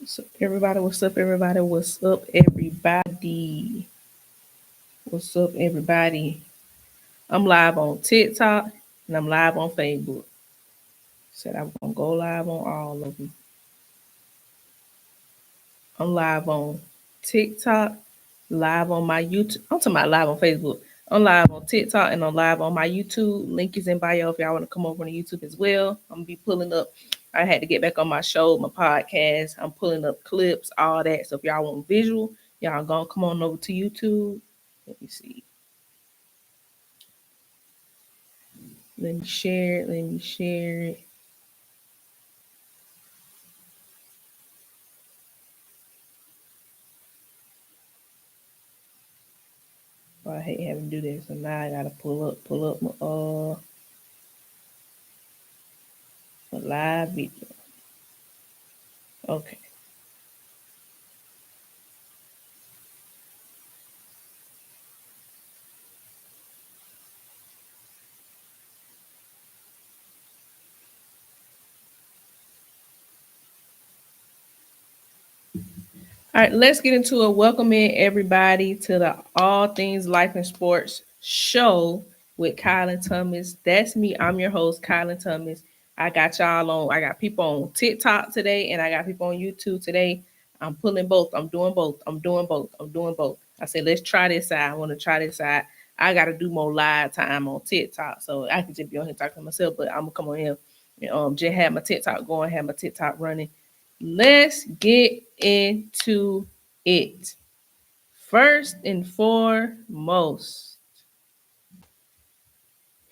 What's up, everybody? What's up, everybody? What's up, everybody? What's up, everybody? I'm live on TikTok and I'm live on Facebook. Said I'm gonna go live on all of them. I'm live on TikTok, live on my YouTube. I'm talking about live on Facebook. I'm live on TikTok and I'm live on my YouTube. Link is in bio if y'all want to come over on YouTube as well. I'm gonna be pulling up. I had to get back on my show, my podcast. I'm pulling up clips, all that. So if y'all want visual, y'all gonna come on over to YouTube. Let me see. Let me share it. Let me share it. Oh, I hate having to do this. So now I gotta pull up my live video. Okay. All right, let's get into it. Welcome in everybody to the All Things Life and Sports show with Kylan Thomas. That's me. I'm your host, Kylan Thomas. I got y'all on. I got people on TikTok today, and I got people on YouTube today. I'm pulling both. I'm doing both. I'm doing both. I'm doing both. I said, let's try this out. I want to try this out. I got to do more live time on TikTok, so I can just be on here talking to myself. But I'm gonna come on here and just have my TikTok going, have my TikTok running. Let's get into it. First and foremost,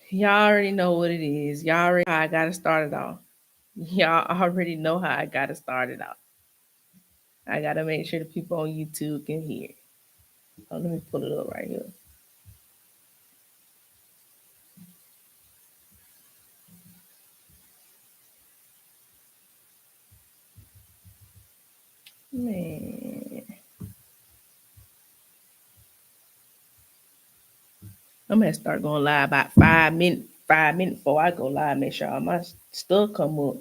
y'all already know what it is. Y'all already know how I gotta start it off. Y'all already know how I gotta start it off. I gotta make sure the people on YouTube can hear. Oh, let me pull it up right here. Man, I'm gonna start going live about 5 minutes. 5 minutes before I go live, make sure all my stuff come up.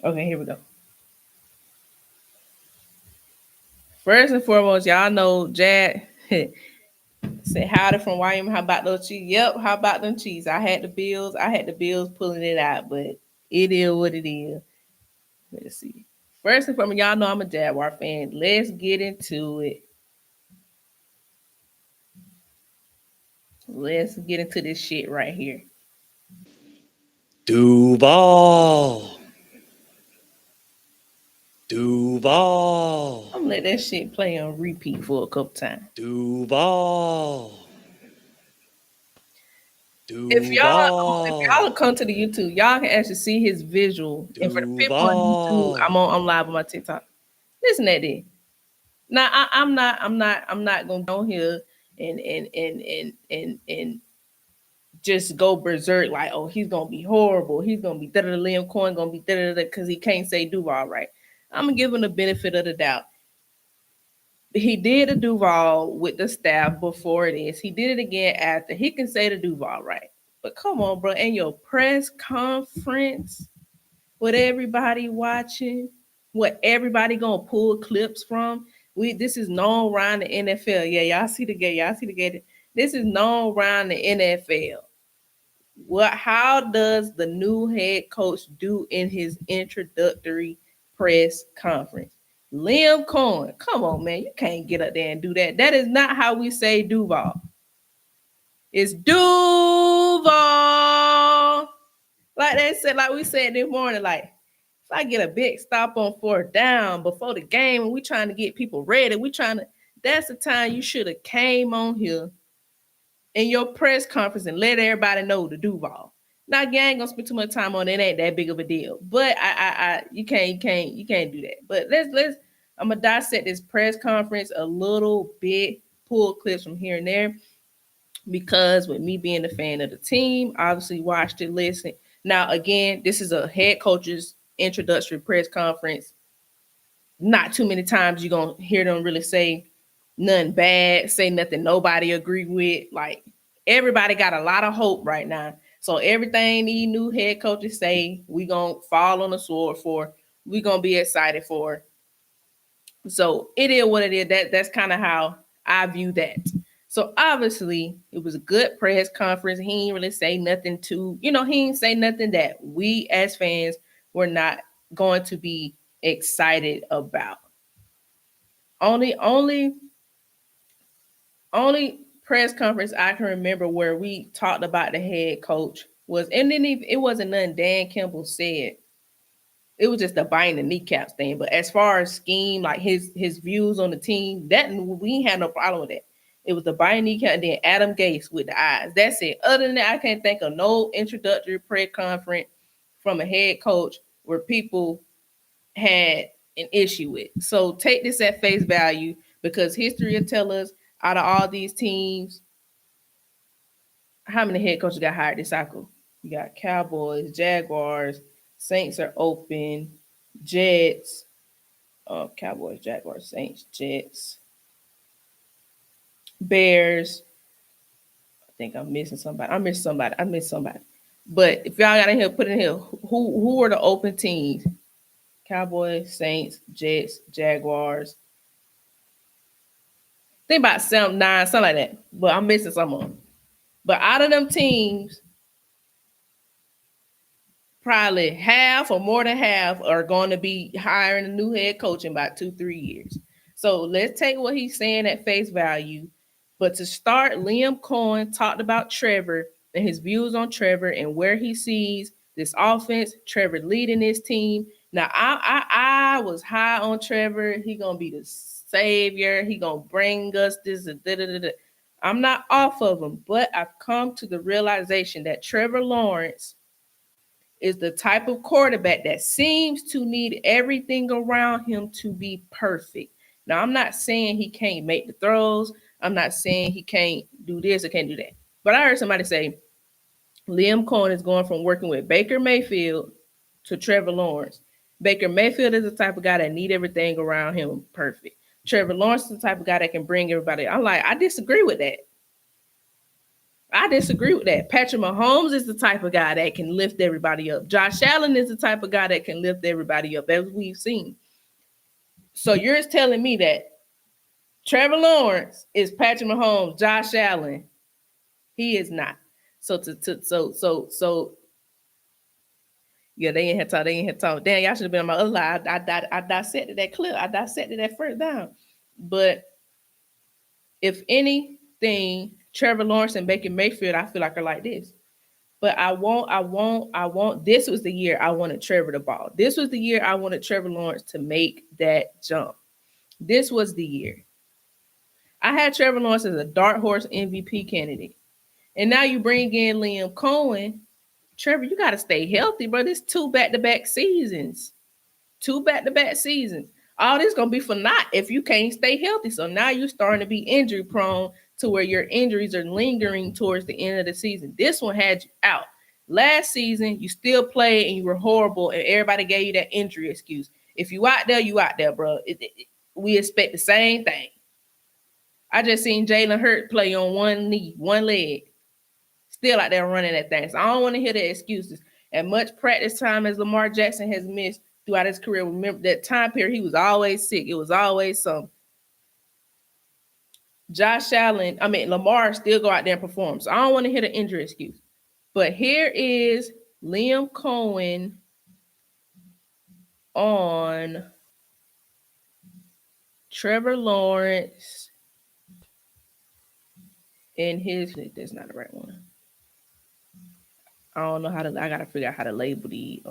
Okay, here we go. First and foremost, y'all know Jad say howdy from Wyoming. How about those cheese? Yep, how about them cheese? I had the bills. I had the bills pulling it out, but it is what it is. Let's see. First and foremost, y'all know I'm a Jaguar fan. Let's get into it. Let's get into this shit right here. Duval. Duval. I'm gonna let that shit play on repeat for a couple times. Duval. If y'all Duval. come to the YouTube, y'all can actually see his visual. And for the people on YouTube, Duval. I'm live on my TikTok. Listen to that. Now I'm not gonna go here and just go berserk like, oh, he's gonna be horrible. He's gonna be da da. Liam Coen gonna be da da because he can't say Duval right. I'm gonna give him the benefit of the doubt. He did a Duval with the staff before this. He did it again after. He can say the Duval right. But come on, bro. In your press conference with everybody watching, what everybody gonna pull clips from. This is known around the NFL. Yeah, y'all see the game. Y'all see the game. This is known around the NFL. How does the new head coach do in his introductory press conference? Liam Coen, come on, man. You can't get up there and do that. That is not how we say Duval. It's Duval. Like they said, like we said this morning, like if I get a big stop on fourth down before the game and we trying to get people ready, that's the time you should have came on here in your press conference and let everybody know the Duval. Now, you ain't gonna spend too much time on it. It ain't that big of a deal. But you can't do that. But let's. I'm gonna dissect this press conference a little bit, pull clips from here and there, because with me being a fan of the team, obviously watched it, listen. Now, again, this is a head coach's introductory press conference. Not too many times you're gonna hear them really say nothing bad, say nothing nobody agree with. Like everybody got a lot of hope right now. So everything these new head coaches say, we gonna fall on the sword for. We gonna be excited for. So it is what it is. That's kind of how I view that. So obviously it was a good press conference. He ain't really say nothing to, he ain't say nothing that we as fans were not going to be excited about. Only press conference I can remember where we talked about the head coach was, and then it wasn't nothing Dan Campbell said. It was just the biting the kneecaps thing. But as far as scheme, like his views on the team, that we ain't had no problem with that. It was the biting kneecap and then Adam Gase with the eyes. That's it. Other than that, I can't think of no introductory press conference from a head coach where people had an issue with. So take this at face value because history will tell us out of all these teams, how many head coaches got hired this cycle? You got Cowboys, Jaguars, Saints are open, Jets, Cowboys, Jaguars, Saints, Jets, Bears. I think I'm missing somebody. I missed somebody. But if y'all got in here, put in here who are the open teams? Cowboys, Saints, Jets, Jaguars. Think about 7, 9, something like that. But I'm missing some of them. But out of them teams, probably half or more than half are going to be hiring a new head coach in about 2, 3 years. So let's take what he's saying at face value. But to start, Liam Coen talked about Trevor and his views on Trevor and where he sees this offense, Trevor leading this team. Now, I was high on Trevor. He gonna be the savior. He gonna bring us this. I'm not off of him, but I've come to the realization that Trevor Lawrence is the type of quarterback that seems to need everything around him to be perfect. Now, I'm not saying he can't make the throws. I'm not saying he can't do this or can't do that. But I heard somebody say Liam Cohen is going from working with Baker Mayfield to Trevor Lawrence. Baker Mayfield is the type of guy that need everything around him perfect. Trevor Lawrence is the type of guy that can bring everybody. I'm like, I disagree with that. I disagree with that. Patrick Mahomes is the type of guy that can lift everybody up. Josh Allen is the type of guy that can lift everybody up, as we've seen. So you're telling me that Trevor Lawrence is Patrick Mahomes, Josh Allen. He is not. So yeah, they ain't had talk. They ain't had talk. Damn, y'all should have been on my other line. I dissected that clip. I dissected that first down. But if anything, Trevor Lawrence and Baker Mayfield, I feel like are like this. But I want. This was the year I wanted Trevor the ball. This was the year I wanted Trevor Lawrence to make that jump. This was the year. I had Trevor Lawrence as a dark horse MVP candidate. And now you bring in Liam Cohen. Trevor, you got to stay healthy, bro. This 2 back-to-back seasons. 2 back-to-back seasons. All this going to be for naught if you can't stay healthy. So now you're starting to be injury prone to where your injuries are lingering towards the end of the season. This one had you out. Last season, you still played and you were horrible, and everybody gave you that injury excuse. If you out there, you out there, bro. We expect the same thing. I just seen Jalen Hurt play on one knee, one leg, still out there running that thing. So I don't want to hear the excuses. As much practice time as Lamar Jackson has missed throughout his career, remember that time period, he was always sick. It was always something. Lamar still go out there and perform. So I don't want to hear the injury excuse. But here is Liam Cohen on Trevor Lawrence in his. That's not the right one. I don't know how to. I gotta figure out how to label the.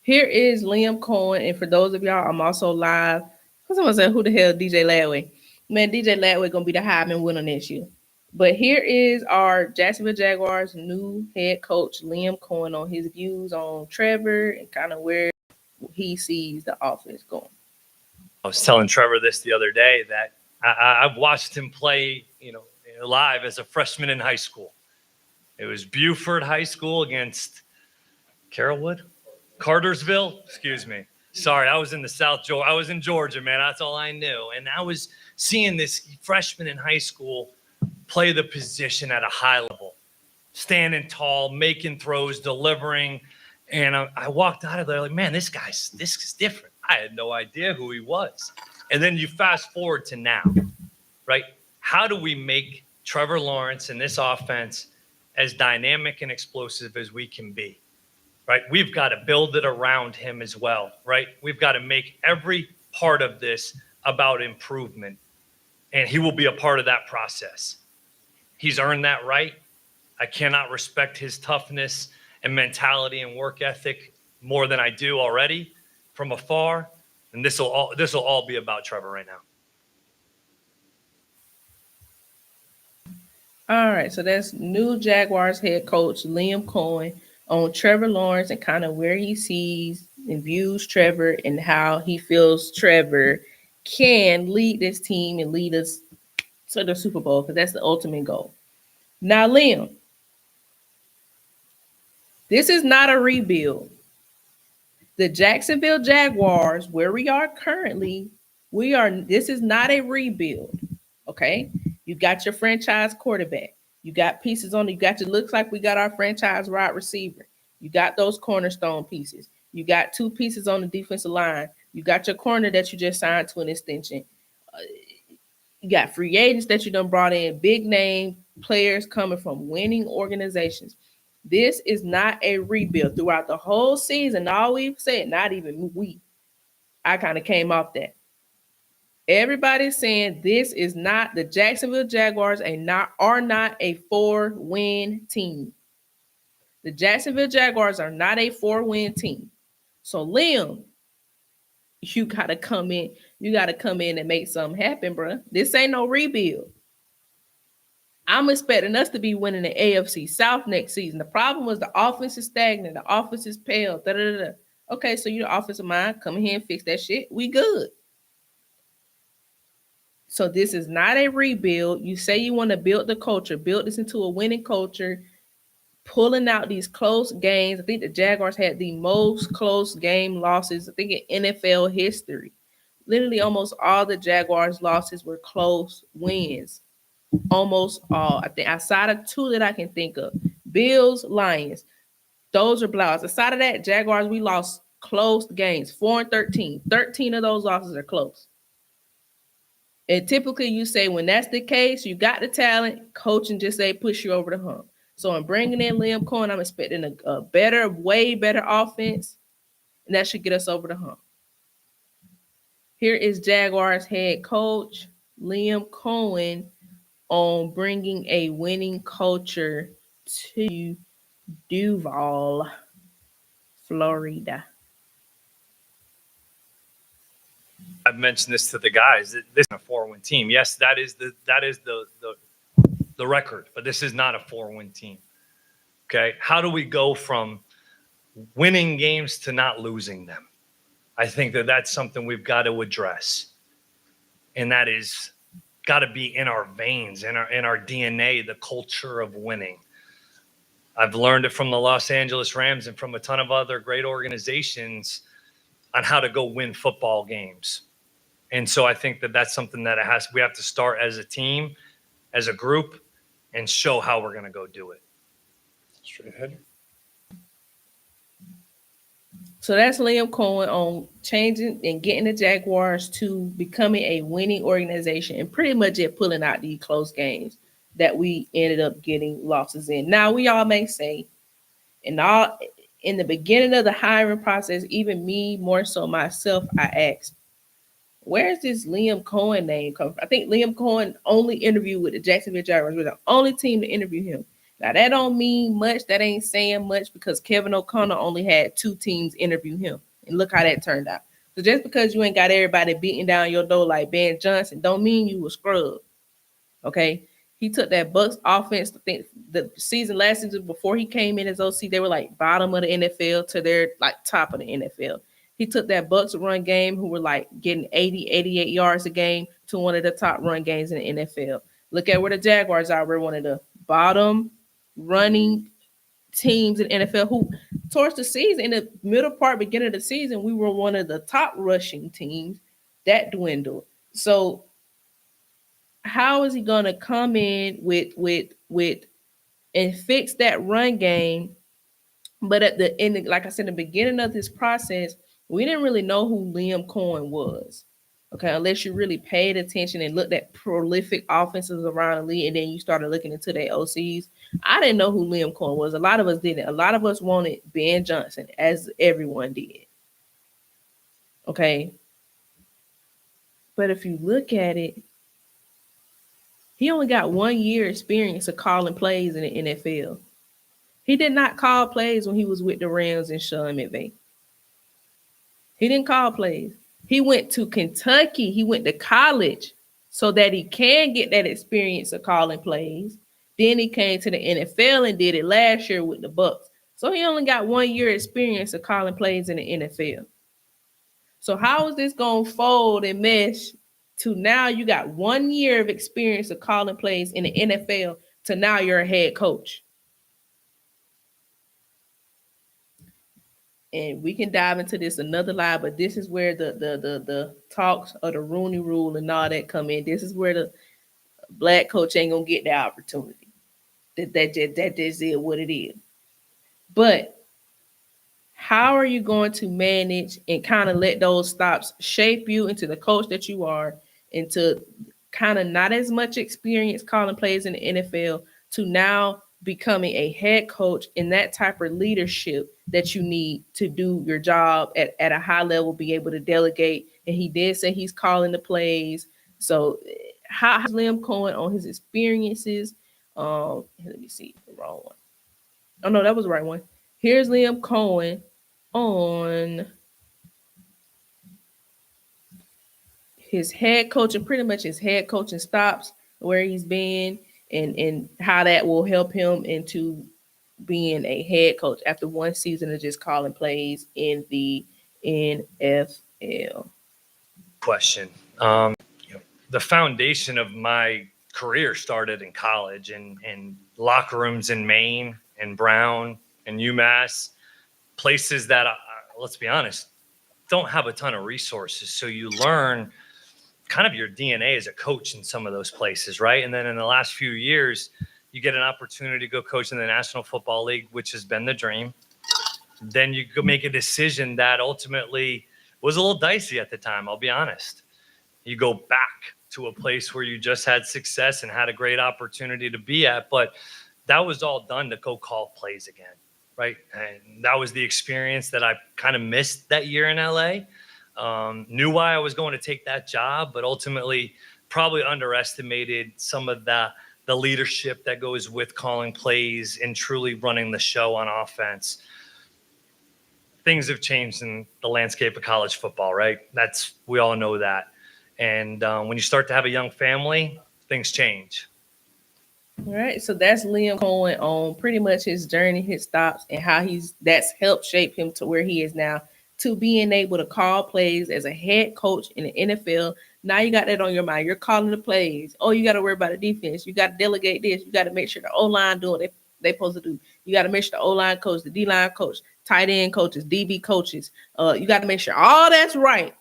Here is Liam Cohen, and for those of y'all, I'm also live. Someone said, "Who the hell DJ Ladway?" Man, DJ Ladway gonna be the Heisman winner next year. But here is our Jacksonville Jaguars new head coach Liam Cohen on his views on Trevor and kind of where he sees the offense going. I was telling Trevor this the other day that I've watched him play alive as a freshman in high school. It was Buford High School against Carrollwood, Cartersville. Excuse me. Sorry, I was in the South Georgia. I was in Georgia, man. That's all I knew. And I was seeing this freshman in high school play the position at a high level, standing tall, making throws, delivering. And I walked out of there like, man, this is different. I had no idea who he was. And then you fast forward to now, right? How do we make Trevor Lawrence and this offense as dynamic and explosive as we can be, right? We've got to build it around him as well, right? We've got to make every part of this about improvement, and he will be a part of that process. He's earned that right. I cannot respect his toughness and mentality and work ethic more than I do already from afar. And this will all be about Trevor right now. All right, so that's new Jaguars head coach Liam Coen on Trevor Lawrence and kind of where he sees and views Trevor and how he feels Trevor can lead this team and lead us to the Super Bowl, because that's the ultimate goal. Now, Liam, this is not a rebuild. The Jacksonville Jaguars, where we are currently, this is not a rebuild. Okay. You got your franchise quarterback. You got pieces on it. Looks like we got our franchise wide receiver. You got those cornerstone pieces. You got two pieces on the defensive line. You got your corner that you just signed to an extension. You got free agents that you done brought in, big name players coming from winning organizations. This is not a rebuild. Throughout the whole season, all we've said, not even we, I kind of came off that. Everybody's saying this is not the Jacksonville Jaguars are not a 4-win team. The Jacksonville Jaguars are not a 4-win team. So Liam, you gotta come in. You gotta come in and make something happen, bro. This ain't no rebuild. I'm expecting us to be winning the AFC South next season. The problem was the offense is stagnant. The offense is pale. Okay, so you're the offensive mind. Come in here and fix that shit. We good. So this is not a rebuild. You say you want to build the culture, build this into a winning culture, pulling out these close games. I think the Jaguars had the most close game losses, I think, in NFL history. Literally almost all the Jaguars losses were close wins. Almost all. I think outside of two that I can think of. Bills, Lions. Those are blowouts. Aside of that, Jaguars, we lost close games. 4-13. 13 of those losses are close. And typically you say when that's the case, you got the talent, coaching just say push you over the hump. So in bringing in Liam Coen, I'm expecting a better, way better offense, and that should get us over the hump. Here is Jaguars head coach Liam Coen on bringing a winning culture to Duval, Florida. I've mentioned this to the guys. This is a 4-win team. Yes, that is the record, but this is not a 4-win team. Okay, how do we go from winning games to not losing them? I think that's something we've got to address, and that is got to be in our veins, in our DNA, the culture of winning. I've learned it from the Los Angeles Rams and from a ton of other great organizations on how to go win football games. And so I think that's something that we have to start as a team, as a group, and show how we're going to go do it. Straight ahead. So that's Liam Coen on changing and getting the Jaguars to becoming a winning organization and pretty much it pulling out these close games that we ended up getting losses in. Now, we all may say, in the beginning of the hiring process, even me, more so myself, I asked, where's this Liam Coen name come from? I think Liam Coen only interviewed with the Jacksonville Jaguars. We're the only team to interview him. Now, that don't mean much. That ain't saying much because Kevin O'Connell only had 2 teams interview him. And look how that turned out. So just because you ain't got everybody beating down your door like Ben Johnson don't mean you a scrub. Okay? He took that Bucs offense. I think the last season before he came in as OC, they were like bottom of the NFL to their like top of the NFL. He took that Bucs run game, who were like getting 80, 88 yards a game, to one of the top run games in the NFL. Look at where the Jaguars are. We're one of the bottom running teams in NFL who towards the season, in the middle part, beginning of the season, we were one of the top rushing teams. That dwindled. So how is he gonna come in with and fix that run game? But at like I said, in the beginning of this process, we didn't really know who Liam Coen was. Okay, unless you really paid attention and looked at prolific offenses around the league, and then you started looking into their OCs. I didn't know who Liam Coen was. A lot of us didn't. A lot of us wanted Ben Johnson, as everyone did. Okay, but if you look at it, he only got 1 year experience of calling plays in the NFL. He did not call plays when he was with the Rams and Sean McVay. He didn't call plays. He went to Kentucky. He went to college so that he can get that experience of calling plays. Then he came to the NFL and did it last year with the Bucks. So he only got 1 year experience of calling plays in the NFL. So how is this going to fold and mesh to now you got 1 year of experience of calling plays in the NFL to now you're a head coach? And we can dive into this another live, but this is where the talks of the Rooney Rule and all that come in. This is where the black coach ain't gonna get the opportunity. That just is what it is. But how are you going to manage and kind of let those stops shape you into the coach that you are, into kind of not as much experience calling plays in the NFL to now becoming a head coach in that type of leadership that you need to do your job at a high level, be able to delegate. And he did say he's calling the plays. So how's Liam Cohen on his experiences? Let me see the wrong one. Oh no, that was the right one. Here's Liam Cohen on his head coaching, pretty much his head coaching stops, where he's been, and how that will help him into being a head coach after one season of just calling plays in the NFL. Question. You know, the foundation of my career started in college and locker rooms in Maine and Brown and UMass, places that, let's be honest, don't have a ton of resources. So you learn kind of your DNA as a coach in some of those places, right? And then in the last few years, you get an opportunity to go coach in the National Football League, which has been the dream. Then you go make a decision that ultimately was a little dicey at the time, I'll be honest. You go back to a place where you just had success and had a great opportunity to be at, but that was all done to go call plays again, right? And that was the experience that I kind of missed that year in LA. Knew why I was going to take that job, but ultimately probably underestimated some of the leadership that goes with calling plays and truly running the show on offense. Things have changed in the landscape of college football, right? We all know that. And when you start to have a young family, things change. All right, so that's Liam Cohen on pretty much his journey, his stops, and how that's helped shape him to where he is now, to being able to call plays as a head coach in the NFL. Now you got that on your mind. You're calling the plays. Oh, you got to worry about the defense. You got to delegate this. You got to make sure the O line doing what they supposed to do. You got to make sure the O line coach, the D line coach, tight end coaches, DB coaches. You got to make sure all that's right.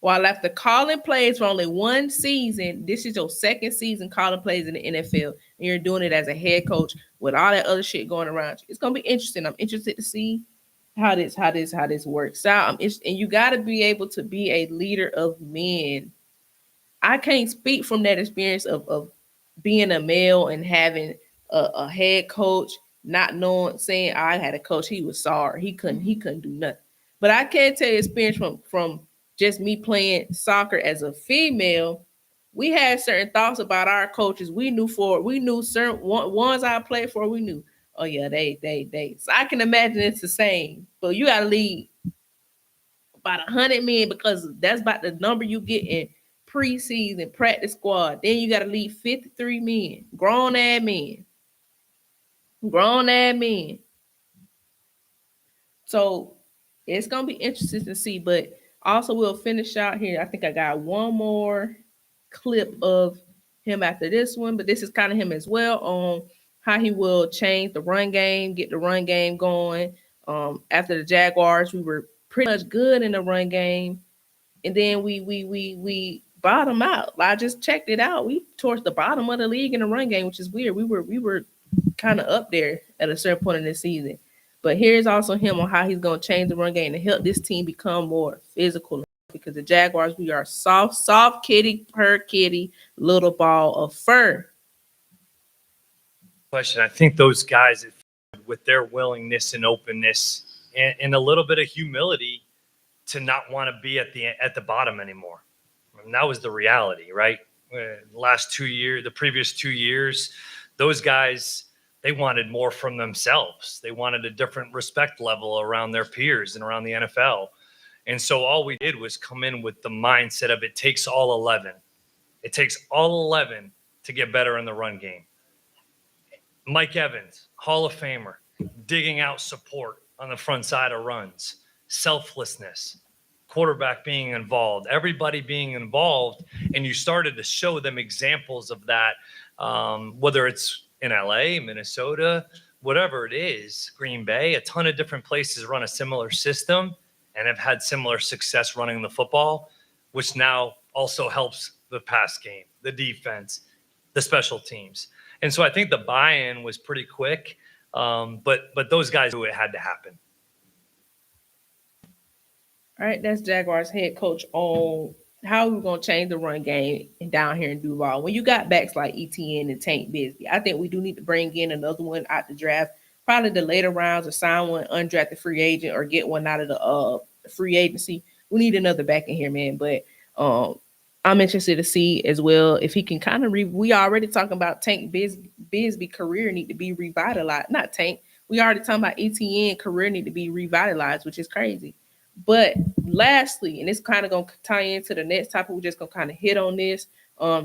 While after calling plays for only one season, this is your second season calling plays in the NFL, and you're doing it as a head coach with all that other shit going around you. It's gonna be interesting. I'm interested to see how this works out. And you got to be able to be a leader of men. I can't speak from that experience of being a male and having a head coach, not knowing, saying I had a coach, he was sorry, he couldn't do nothing. But I can tell you experience from just me playing soccer as a female. We had certain thoughts about our coaches. We knew certain ones I played for. We knew, oh yeah, they. So I can imagine it's the same. But you got to lead about 100 men, because that's about the number you get in preseason practice squad. Then you got to lead 53 men, grown ass men. So it's gonna be interesting to see. But also we'll finish out here. I think I got one more clip of him after this one, but this is kind of him as well on how he will change the run game, get the run game going. After the Jaguars, we were pretty much good in the run game, and then we bottom out. I just checked it out. We towards the bottom of the league in the run game, which is weird. We were kind of up there at a certain point in this season. But here's also him on how he's going to change the run game to help this team become more physical. Because the Jaguars, we are soft, soft kitty, per kitty, little ball of fur. Question. I think those guys, with their willingness and openness and a little bit of humility to not want to be at the bottom anymore. And that was the reality, right? Last 2 years, the previous 2 years, those guys, they wanted more from themselves. They wanted a different respect level around their peers and around the NFL. And so all we did was come in with the mindset of it takes all 11. It takes all 11 to get better in the run game. Mike Evans, Hall of Famer, digging out support on the front side of runs, selflessness, quarterback being involved, everybody being involved. And you started to show them examples of that, whether it's in LA, Minnesota, whatever it is, Green Bay, a ton of different places run a similar system and have had similar success running the football, which now also helps the pass game, the defense, the special teams. And so I think the buy-in was pretty quick, but those guys knew it had to happen. All right, that's Jaguars head coach on how we're going to change the run game down here in Duval. When you got backs like ETN and Tank Bisbee, I think we do need to bring in another one out the draft, probably the later rounds, or sign one undrafted free agent, or get one out of the free agency. We need another back in here, man. But I'm interested to see as well if he can kind of we already talking about Tank Bisbee career need to be revitalized. Not Tank. We already talking about ETN career need to be revitalized, which is crazy. But lastly, and it's kind of gonna tie into the next topic, we're just gonna kind of hit on this.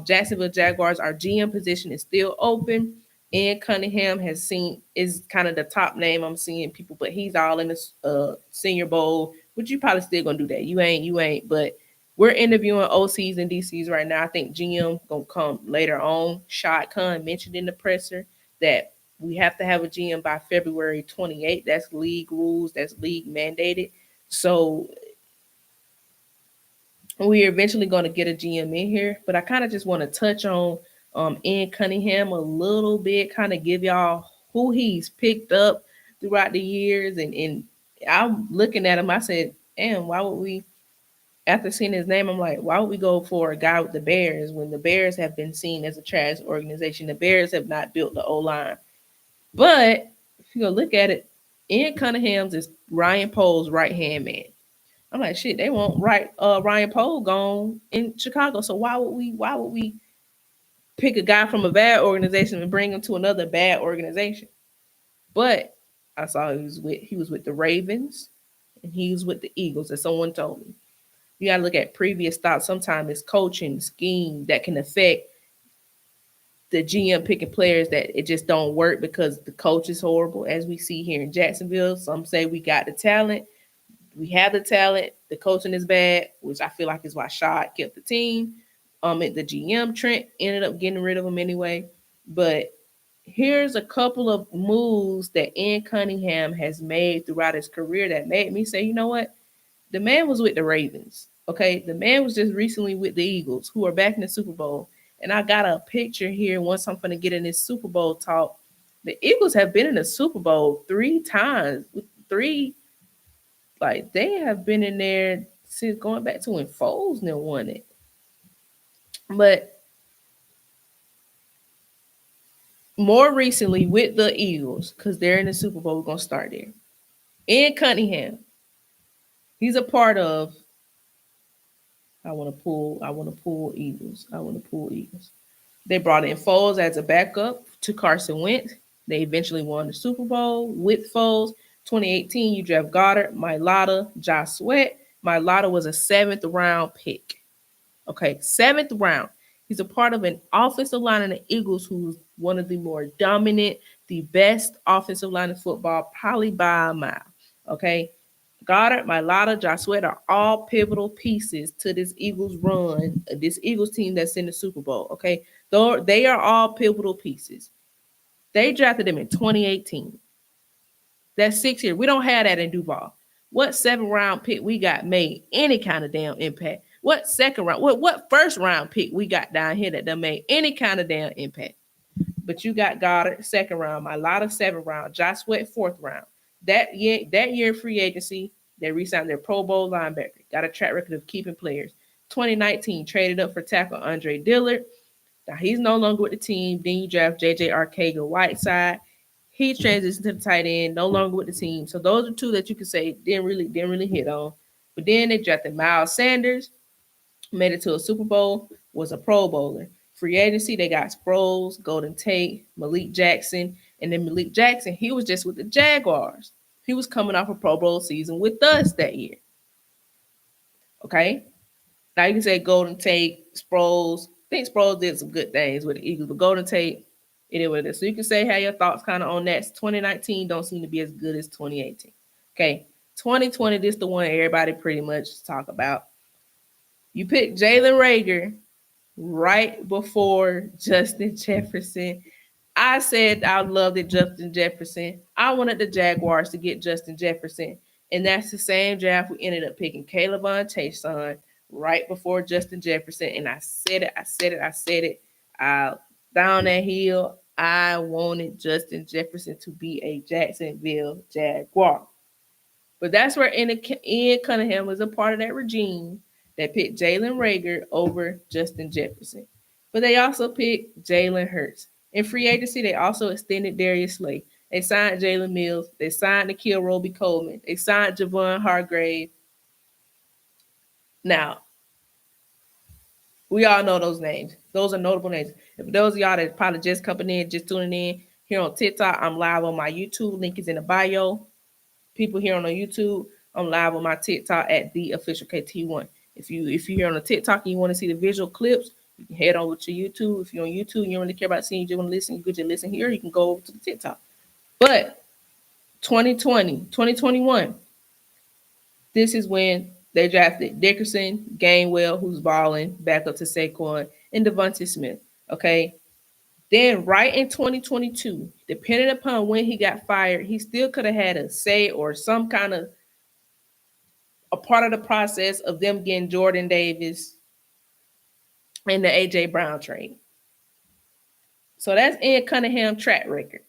Jacksonville Jaguars, our GM position is still open. And Cunningham is kind of the top name I'm seeing people, but he's all in the Senior Bowl, which you probably still gonna do that. You ain't. But we're interviewing OCs and DCs right now. I think GM gonna come later on. Shad Khan mentioned in the presser that we have to have a GM by February 28th. That's league rules. That's league mandated. So we're eventually going to get a GM in here, but I kind of just want to touch on Ian Cunningham a little bit, kind of give y'all who he's picked up throughout the years. And I'm looking at him, I said, damn, why would we, after seeing his name, I'm like, why would we go for a guy with the Bears when the Bears have been seen as a trash organization? The Bears have not built the O-line. But if you go look at it, Ian Cunningham's is Ryan Pohl's right-hand man. I'm like, shit, they won't Ryan Pohl gone in Chicago. So why would we pick a guy from a bad organization and bring him to another bad organization? But I saw he was with the Ravens and he was with the Eagles, as someone told me. You gotta look at previous thoughts. Sometimes it's coaching scheme that can affect the GM picking players that it just don't work because the coach is horrible, as we see here in Jacksonville. Some say we got the talent. We have the talent. The coaching is bad, which I feel like is why Shad kept the team. The GM Trent ended up getting rid of him anyway. But here's a couple of moves that Ian Cunningham has made throughout his career that made me say, you know what? The man was with the Ravens. Okay, the man was just recently with the Eagles, who are back in the Super Bowl. And I got a picture here. Once I'm going to get in this Super Bowl talk, the Eagles have been in the Super Bowl 3 times. Like they have been in there since going back to when Foles never won it. But more recently with the Eagles, because they're in the Super Bowl, we're gonna start there. Ian Cunningham, he's a part of. I want to pull Eagles. They brought in Foles as a backup to Carson Wentz. They eventually won the Super Bowl with Foles. 2018, you draft Goddard, Mailata, Josh Sweat. Mailata was a 7th round pick. Okay, 7th round. He's a part of an offensive line in the Eagles who's one of the more dominant, the best offensive line in football, probably by a mile. Okay, Goddard, Mailata, Josh Sweat are all pivotal pieces to this Eagles run, this Eagles team that's in the Super Bowl. Okay, though they are all pivotal pieces. They drafted them in 2018. That's 6 years. We don't have that in Duval. What 7th round pick we got made any kind of damn impact? What second round? What first round pick we got down here that done made any kind of damn impact? But you got Goddard 2nd round, my lot of 7th round, Josh Sweat 4th round. That year free agency, they re-signed their Pro Bowl linebacker. Got a track record of keeping players. 2019 traded up for tackle Andre Dillard. Now he's no longer with the team. Then you draft JJ Arcega Whiteside. He transitioned to the tight end, no longer with the team. So those are two that you could say didn't really hit on. But then they drafted Miles Sanders, made it to a Super Bowl, was a Pro Bowler. Free agency, they got Sproles, Golden Tate, Malik Jackson, and then Malik Jackson, he was just with the Jaguars. He was coming off a Pro Bowl season with us that year. Okay? Now you can say Golden Tate, Sproles. I think Sproles did some good things with the Eagles, but Golden Tate, it is what it is. So you can say how your thoughts kind of on that. 2019 don't seem to be as good as 2018. Okay, 2020, this the one everybody pretty much talk about. You picked Jalen Rager right before Justin Jefferson. I said I loved it, Justin Jefferson. I wanted the Jaguars to get Justin Jefferson. And that's the same draft we ended up picking Caleb Von Tayson right before Justin Jefferson. And I said it. Down that hill, I wanted Justin Jefferson to be a Jacksonville Jaguar. But that's where Ian Cunningham was a part of that regime that picked Jalen Rager over Justin Jefferson. But they also picked Jalen Hurts. In free agency, they also extended Darius Slay. They signed Jalen Mills. They signed Nikhil Roby Coleman. They signed Javon Hargrave. Now, we all know those names. Those are notable names. If those of y'all that probably just coming in, just tuning in here on TikTok, I'm live on my YouTube. Link is in the bio. People here on the YouTube, I'm live on my TikTok at the official KT1. If you're here on the TikTok and you want to see the visual clips, you can head over to YouTube. If you're on YouTube, you don't really care about seeing, you just want to listen, you could just listen here, you can go over to the TikTok. But 2020, 2021, this is when they drafted Dickerson, Gainwell, who's balling, back up to Saquon, and Devontae Smith. Okay. Then right in 2022, depending upon when he got fired, he still could have had a say or some kind of a part of the process of them getting Jordan Davis and the AJ Brown trade. So that's Ian Cunningham track record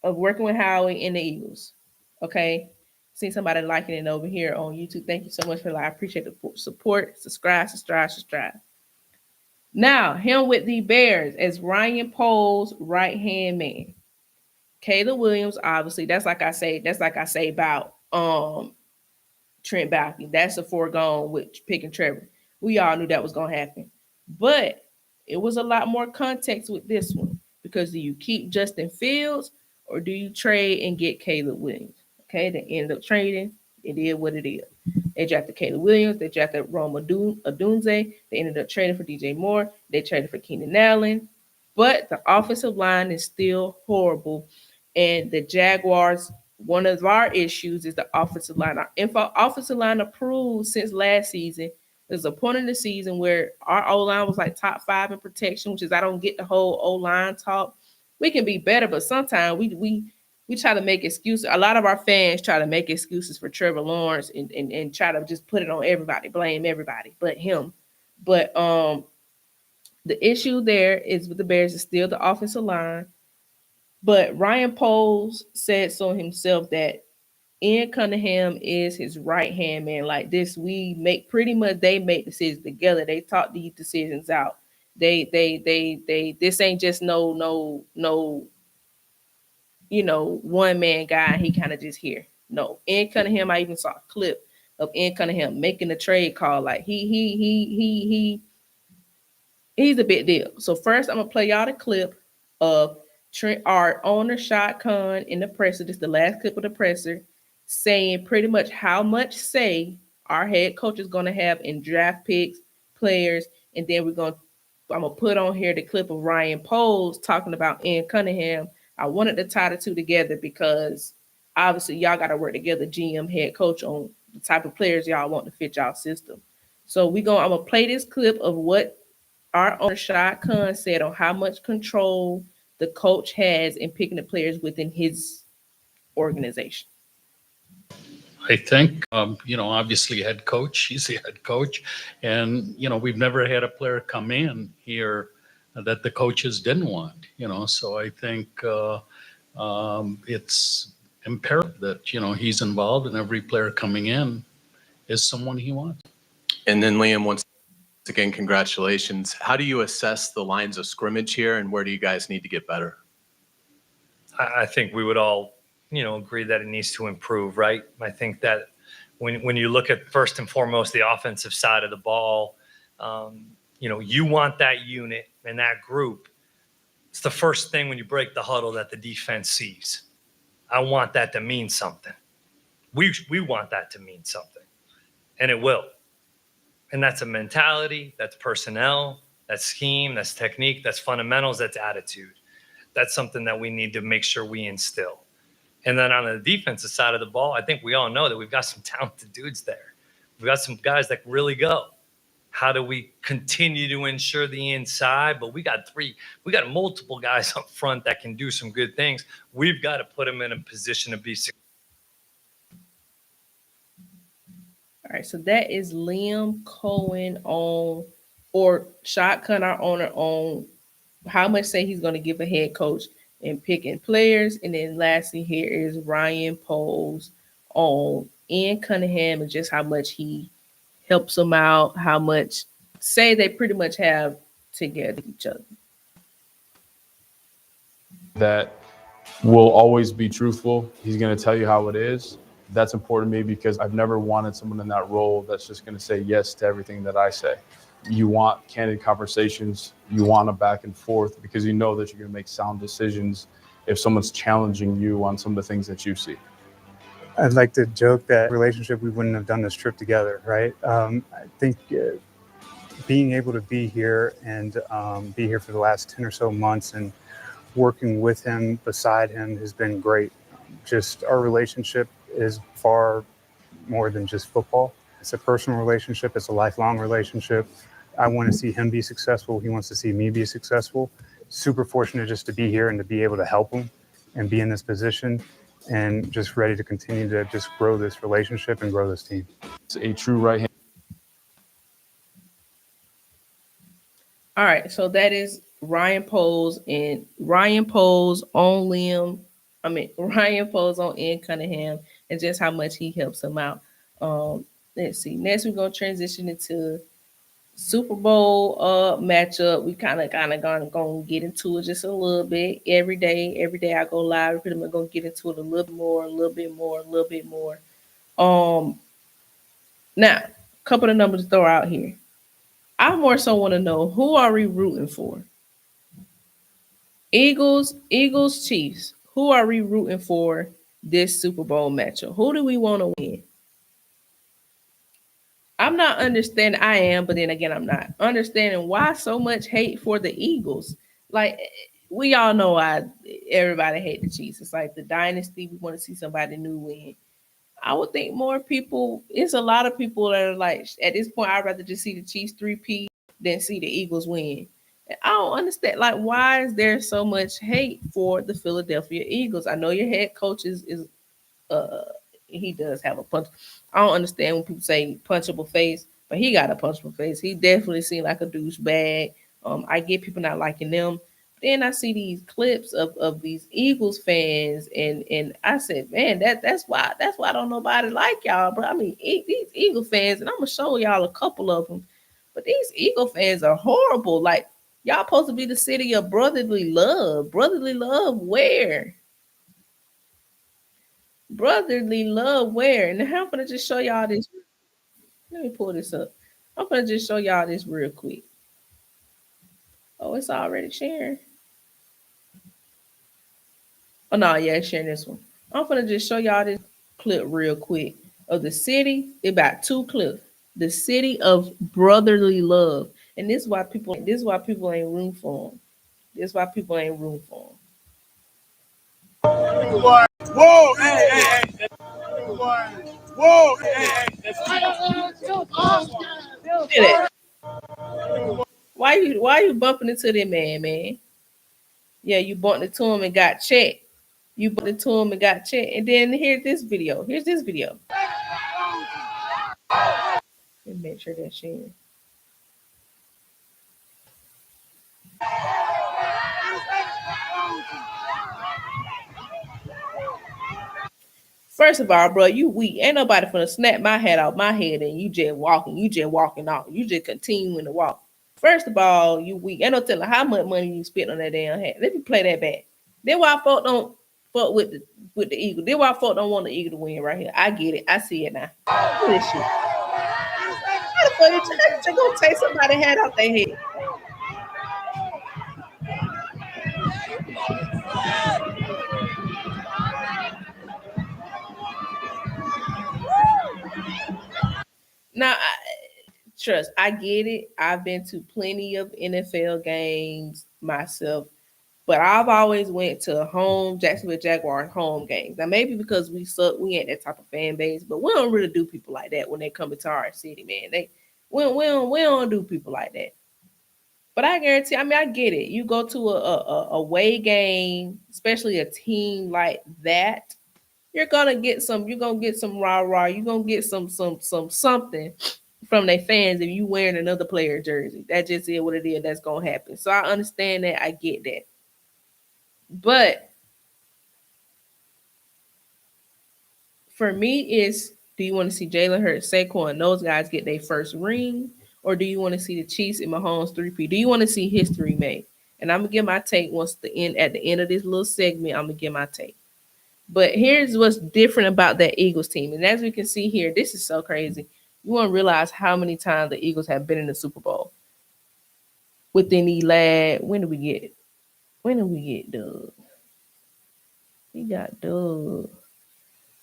of working with Howie and the Eagles. Okay. See somebody liking it over here on YouTube. Thank you so much for that. I appreciate the support. Subscribe. Now, him with the Bears as Ryan Poles' right hand man. Caleb Williams, obviously, that's like I say about Trent Baalke. That's a foregone with picking Trevor. We all knew that was gonna happen. But it was a lot more context with this one because do you keep Justin Fields or do you trade and get Caleb Williams? Okay, they ended up trading. It is what it is. They drafted Caleb Williams. They drafted Rome Odunze. They ended up trading for DJ Moore. They traded for Keenan Allen. But the offensive line is still horrible. And the Jaguars, one of our issues is the offensive line. Our offensive line improved since last season. There's a point in the season where our O line was like top 5 in protection, which is I don't get the whole O line talk. We can be better, but sometimes we try to make excuses. A lot of our fans try to make excuses for Trevor Lawrence and try to just put it on everybody, blame everybody but him. But the issue there is with the Bears is still the offensive line. But Ryan Poles said so himself that Ian Cunningham is his right hand man. Like this, we make pretty much they make decisions together. They talk these decisions out. They this ain't just no one man guy. He kind of just here. No, Ian Cunningham. I even saw a clip of Ian Cunningham making a trade call. Like he's a big deal. So first, I'm gonna play y'all the clip of Trent, our owner, Shad Khan, in the presser. This is the last clip of the presser, saying pretty much how much say our head coach is gonna have in draft picks, players, and then I'm gonna put on here the clip of Ryan Poles talking about Ian Cunningham. I wanted to tie the two together because obviously y'all got to work together, GM, head coach, on the type of players y'all want to fit y'all system. So I'm gonna play this clip of what our owner Shad Khan said on how much control the coach has in picking the players within his organization. I think, obviously head coach, he's the head coach. And, we've never had a player come in here that the coaches didn't want, so I think it's imperative that, he's involved and every player coming in is someone he wants. And then Liam, once again, congratulations. How do you assess the lines of scrimmage here, and where do you guys need to get better? I think we would all, agree that it needs to improve, right? I think that when you look at first and foremost the offensive side of the ball, you want that unit and that group. It's the first thing when you break the huddle that the defense sees. I want that to mean something. We want that to mean something, and it will. And that's a mentality, that's personnel, that's scheme, that's technique, that's fundamentals, that's attitude. That's something that we need to make sure we instill. And then on the defensive side of the ball, I think we all know that we've got some talented dudes there. We've got some guys that really go. How do we continue to ensure the inside? But we got multiple guys up front that can do some good things. We've got to put them in a position to be successful. All right, so that is Liam Coen on, or Shad Khan, our owner, on how much say he's going to give a head coach in picking players. And then lastly, here is Ryan Poles on Ian Cunningham and just how much he helps them out, how much say they pretty much have together each other. That will always be truthful. He's going to tell you how it is. That's important to me because I've never wanted someone in that role that's just going to say yes to everything that I say. You want candid conversations. You want a back and forth because you know that you're going to make sound decisions if someone's challenging you on some of the things that you see. I'd like to joke that relationship, we wouldn't have done this trip together, right? I think being able to be here and be here for the last 10 or so months and working with him, beside him, has been great. Just our relationship is far more than just football. It's a personal relationship. It's a lifelong relationship. I want to see him be successful. He wants to see me be successful. Super fortunate just to be here and to be able to help him and be in this position, and just ready to continue to just grow this relationship and grow this team. It's a true right hand. All right, so that is Ryan Poles on Ryan Poles on Ian Cunningham and just how much he helps him out. Let's see. Next, we're gonna transition into Super Bowl matchup. We kind of gonna get into it just a little bit every day. I go live. We're pretty much gonna get into it a little bit more. Now, a couple of numbers to throw out here. I more so want to know, who are we rooting for? Eagles, Chiefs. Who are we rooting for this Super Bowl matchup? Who do we want to win? I'm not understanding. I am, but then again, I'm not understanding why so much hate for the Eagles. Like, we all know why everybody hate the Chiefs. It's like the dynasty. We want to see somebody new win. I would think more people. It's a lot of people that are like, at this point, I'd rather just see the Chiefs 3P than see the Eagles win. And I don't understand. Like, why is there so much hate for the Philadelphia Eagles? I know your head coach is uh he does have a punch. I don't understand when people say punchable face, but he got a punchable face. He definitely seemed like a douchebag. I get people not liking them. Then I see these clips of these Eagles fans, and I said, man, that's why don't nobody like y'all, bro. I mean, these Eagle fans, and I'm gonna show y'all a couple of them, but these Eagle fans are horrible. Like, y'all supposed to be the city of brotherly love. Brotherly love where? Brotherly love where? And I'm gonna just show y'all this. Let me pull this up. I'm gonna just show y'all this real quick. Oh, it's already sharing. Oh no, yeah, it's sharing this one. I'm gonna just show y'all this clip real quick of the city. About two clips. The city of brotherly love, and this is why people. This is why people ain't room for them. This is why people ain't room for them. Whoa, hey. Whoa, hey. Look at that. Why you bumping into that man? Yeah, you bumped into him and got checked. You bumped into him and got checked. And then here's this video. Let me make sure that's sharing. First of all, bro, you weak. Ain't nobody finna snap my hat off my head and you just walking off. You just continuing to walk. First of all, you weak. Ain't no telling how much money you spent on that damn hat. Let me play that back. Then why folk don't fuck with the Eagle. Then why folk don't want the Eagle to win right here. I get it. I see it now. Look at this shit. How the fuck you gonna take somebody's hat off their head? Now, trust, I get it. I've been to plenty of NFL games myself, but I've always went to home Jacksonville Jaguars home games. Now, maybe because we suck, we ain't that type of fan base, but we don't really do people like that when they come into our city, man. We don't do people like that. But I guarantee, I mean, I get it. You go to a away game, especially a team like that, you're gonna get some rah rah, you're gonna get some something from their fans if you wearing another player jersey. That just is what it is. That's gonna happen. So I understand that. I get that. But for me, is do you want to see Jalen Hurts, Saquon, those guys get their first ring, or do you want to see the Chiefs and Mahomes 3P? Do you want to see history made? And I'm gonna give my take once the end at the end of this little segment. I'm gonna give my take. But here's what's different about that Eagles team. And as we can see here, this is so crazy. You won't realize how many times the Eagles have been in the Super Bowl. Within the last, when did we get Doug? We got Doug.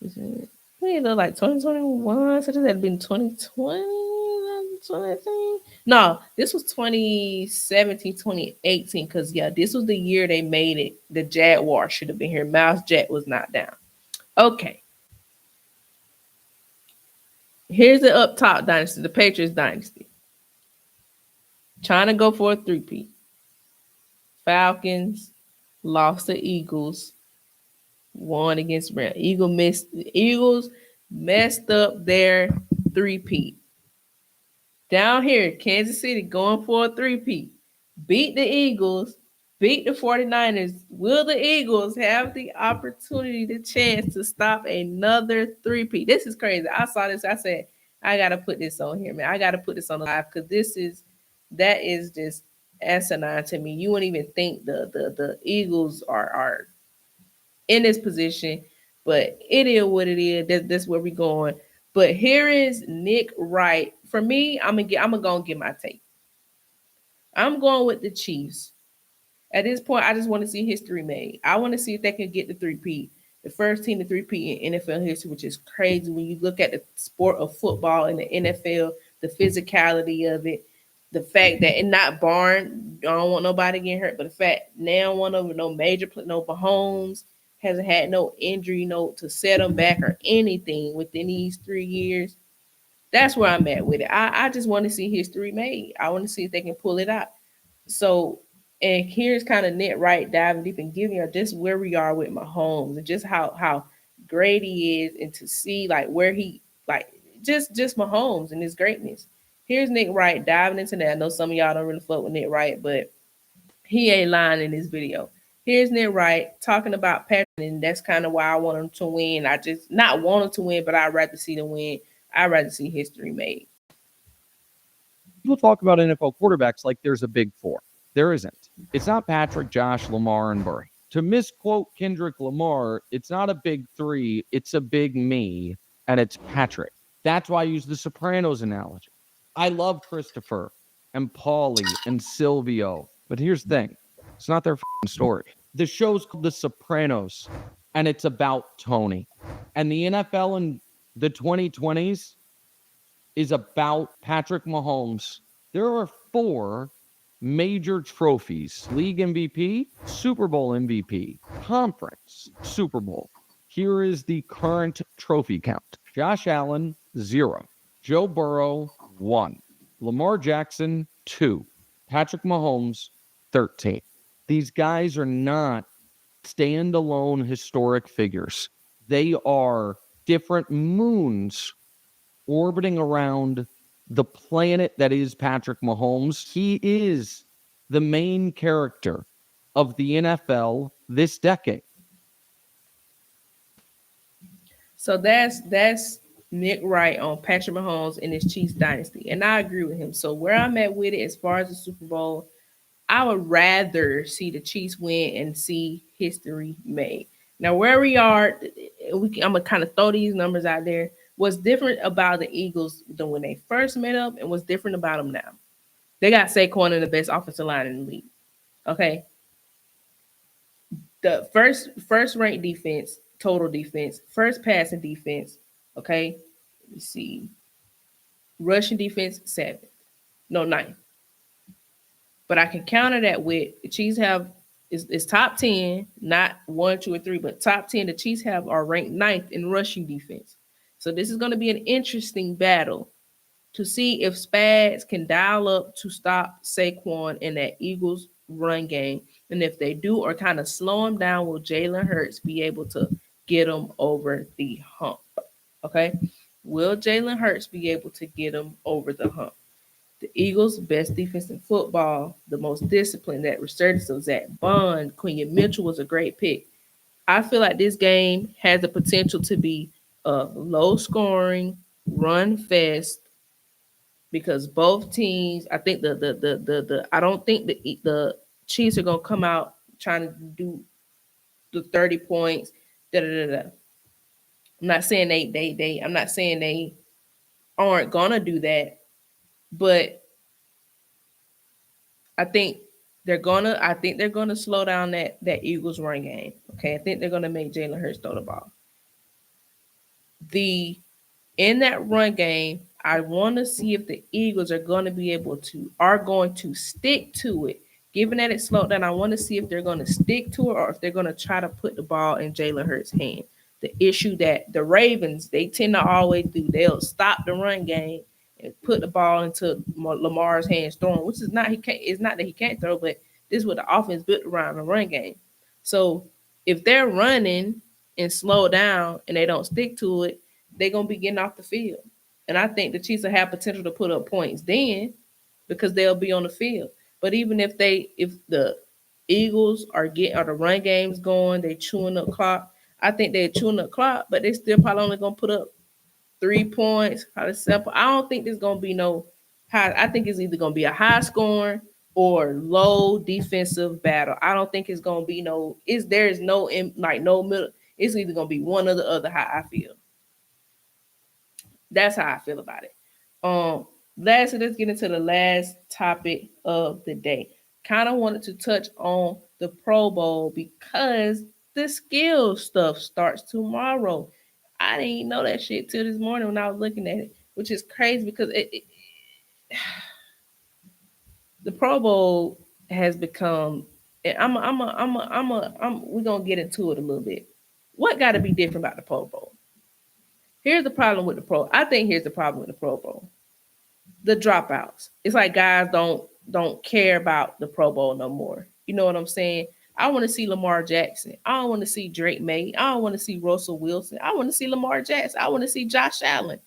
We look like 2021. So this had been 2020, 2019. No, this was 2017, 2018. Because, yeah, this was the year they made it. The Jaguars should have been here. Miles Jack was not down. Okay. Here's the up top dynasty, the Patriots dynasty. Trying to go for a three-peat. Falcons lost to Eagles. Won against Rams. Eagles messed up their three-peat. Down here, Kansas City going for a three-peat. Beat the Eagles. Beat the 49ers. Will the Eagles have the opportunity, the chance to stop another three-peat? This is crazy. I saw this. I said, I got to put this on here, man. I got to put this on the live because that is just asinine to me. You wouldn't even think the Eagles are in this position, but it is what it is. That's where we're going. But here is Nick Wright. For me, I'm gonna go and get my take. I'm going with the Chiefs. At this point, I just want to see history made. I want to see if they can get the three-peat, the first team to three-peat in NFL history, which is crazy when you look at the sport of football and the NFL, the physicality of it, the fact that and not barn, I don't want nobody getting hurt, but the fact now one of them, no major, no Mahomes hasn't had no injury, no to set them back or anything within these 3 years. That's where I'm at with it. I just want to see history made. I want to see if they can pull it out. So, and here's kind of Net Right diving deep and giving you just where we are with Mahomes and just how great he is, and to see like where he like just Mahomes and his greatness. Here's Nick Wright diving into that. I know some of y'all don't really fuck with Nick Wright, but he ain't lying in this video. Here's Nick Wright talking about Patrick, and that's kind of why I want him to win. I just not want him to win, but I'd rather see them win. I'd rather see history made. People talk about NFL quarterbacks like there's a big four. There isn't. It's not Patrick, Josh, Lamar, and Murray. To misquote Kendrick Lamar, it's not a big three, it's a big me, and it's Patrick. That's why I use the Sopranos analogy. I love Christopher and Paulie and Silvio, but here's the thing. It's not their story. The show's called The Sopranos, and it's about Tony. And the NFL in the 2020s is about Patrick Mahomes. There are 4 major trophies: league MVP, Super Bowl MVP, conference, Super Bowl, Here is the current trophy count. Josh Allen, 0. Joe Burrow, 1. Lamar Jackson, 2. Patrick Mahomes, 13. These guys are not standalone historic figures. They are different moons orbiting around the planet that is Patrick Mahomes. He is the main character of the NFL this decade. So that's Nick Wright on Patrick Mahomes and his Chiefs dynasty, and I agree with him. So where I'm at with it, as far as the Super Bowl, I would rather see the Chiefs win and see history made. Now, where we are, I'm gonna kind of throw these numbers out there. What's different about the Eagles than when they first met up, and what's different about them now? They got Saquon and the best offensive line in the league. Okay, the first ranked defense, total defense, first passing defense. Okay, let me see, rushing defense 7th, no 9th. But I can counter that with the Chiefs have is top 10, not 1, 2, or 3, but top 10. The Chiefs have are ranked 9th in rushing defense. So this is going to be an interesting battle to see if Spags can dial up to stop Saquon in that Eagles run game. And if they do, or kind of slow him down, will Jalen Hurts be able to get him over the hump? Okay. Will Jalen Hurts be able to get him over the hump? The Eagles' best defense in football, the most disciplined, that resurgence of Zach Bond, Quinion Mitchell was a great pick. I feel like this game has the potential to be a low scoring, run fest, because both teams, I think the I don't think the Chiefs are gonna come out trying to do the 30 points. Da, da, da, da. I'm not saying they I'm not saying they aren't gonna do that, but I think they're gonna slow down that Eagles run game. Okay. I think they're gonna make Jalen Hurts throw the ball. The In that run game, I want to see if the Eagles are going to stick to it. Given that it slowed down, I want to see if they're going to stick to it or if they're going to try to put the ball in Jalen Hurts' hand. The issue that the Ravens, they tend to always do, they'll stop the run game and put the ball into Lamar's hands throwing, which is not he can't. It's not that he can't throw, but this is what the offense built around the run game. So if they're running and slow down and they don't stick to it, they're gonna be getting off the field. And I think the Chiefs will have potential to put up points then because they'll be on the field. But even if the Eagles are the run games going, they chewing up clock. I think they're chewing up clock, but they still probably only gonna put up 3 points, probably 7. I don't think there's gonna be no high. I think it's either gonna be a high scoring or low defensive battle. I don't think it's gonna be no. There is no no middle. It's either gonna be one or the other. How I feel. That's how I feel about it. Lastly, let's get into the last topic of the day. Kind of wanted to touch on the Pro Bowl because the skill stuff starts tomorrow. I didn't even know that shit till this morning when I was looking at it, which is crazy because the Pro Bowl has become. We're gonna get into it a little bit. What got to be different about the Pro Bowl? Here's the problem with the Pro. I think here's the problem with the Pro Bowl. The dropouts. It's like guys don't care about the Pro Bowl no more. You know what I'm saying? I want to see Lamar Jackson. I don't want to see Drake May. I don't want to see Russell Wilson. I want to see Lamar Jackson. I want to see Josh Allen.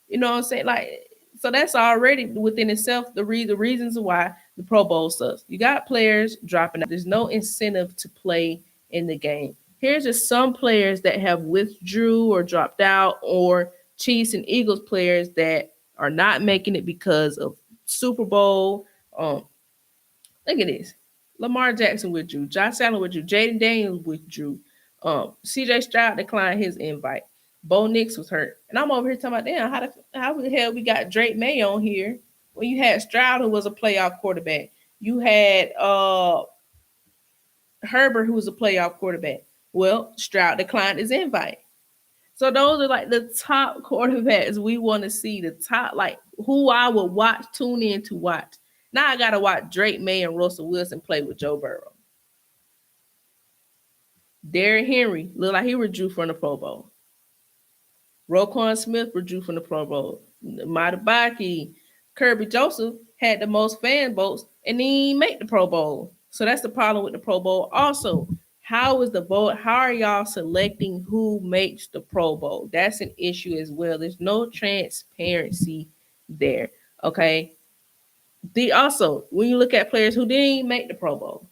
You know what I'm saying? Like, so that's already within itself the reasons why the Pro Bowl sucks. You got players dropping out. There's no incentive to play in the game. Here's just some players that have withdrew or dropped out, or Chiefs and Eagles players that are not making it because of Super Bowl. Look at this. Lamar Jackson withdrew. Josh Allen withdrew. Jaden Daniels withdrew. CJ Stroud declined his invite. Bo Nix was hurt. And I'm over here talking about, damn, how the hell we got Drake May on here when you had Stroud, who was a playoff quarterback. You had Herbert, who was a playoff quarterback. Well, Stroud declined his invite. So those are like the top quarterbacks we want to see, the top, like who I would tune in to watch. Now I got to watch Drake May and Russell Wilson play with Joe Burrow. Derrick Henry looked like he withdrew from the Pro Bowl. Roquan Smith withdrew from the Pro Bowl. Matabaki, Kirby Joseph had the most fan votes and he didn't make the Pro Bowl. So that's the problem with the Pro Bowl. Also, how is the vote? How are y'all selecting who makes the Pro Bowl? That's an issue as well. There's no transparency there. Okay. Also, when you look at players who didn't make the Pro Bowl,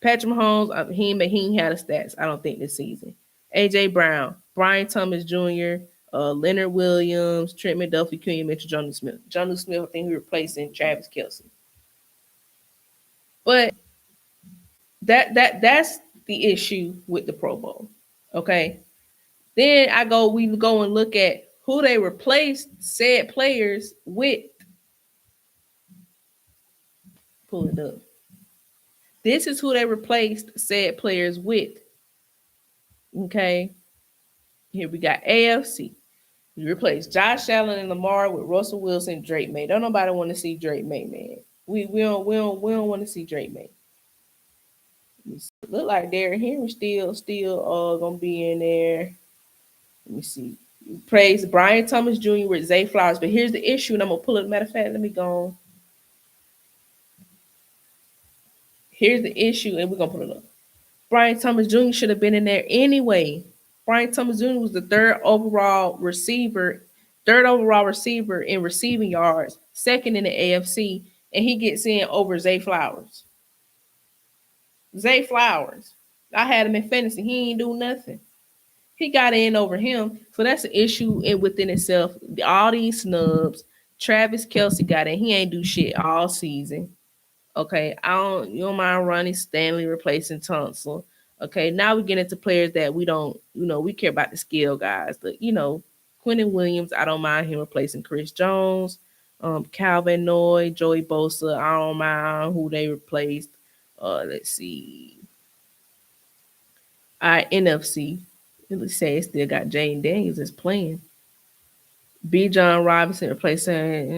Patrick Mahomes, he ain't had the stats, I don't think, this season. A.J. Brown, Brian Thomas Jr., Leonard Williams, Trent McDuffie, Kenyon Mitchell, Johnny Smith. Johnny Smith, I think he replacing Travis Kelce. But that's the issue with the Pro Bowl. Okay. Then we go and look at who they replaced said players with. Pull it up. This is who they replaced said players with. Okay. Here we got AFC. You replace Josh Allen and Lamar with Russell Wilson, Drake May. Don't nobody want to see Drake May, man. We don't want to see Drake May. Look like Derrick Henry still gonna be in there. Let me see. Praise Brian Thomas Jr. with Zay Flowers. But here's the issue, and I'm gonna pull it. Matter of fact, let me go on. Here's the issue, and we're gonna pull it up. Brian Thomas Jr. should have been in there anyway. Brian Thomas Jr. was the third overall receiver in receiving yards, second in the AFC, and he gets in over Zay Flowers. Zay Flowers. I had him in fantasy. He ain't do nothing. He got in over him. So that's an issue within itself. All these snubs. Travis Kelce got in. He ain't do shit all season. Okay. You don't mind Ronnie Stanley replacing Tunsil. Okay. Now we get into players that we don't, we care about the skill guys. Quentin Williams, I don't mind him replacing Chris Jones. Calvin Noy, Joey Bosa, I don't mind who they replaced. Let's see. All right, NFC. Let's say it still got Jaden Daniels is playing. B. John Robinson replacing,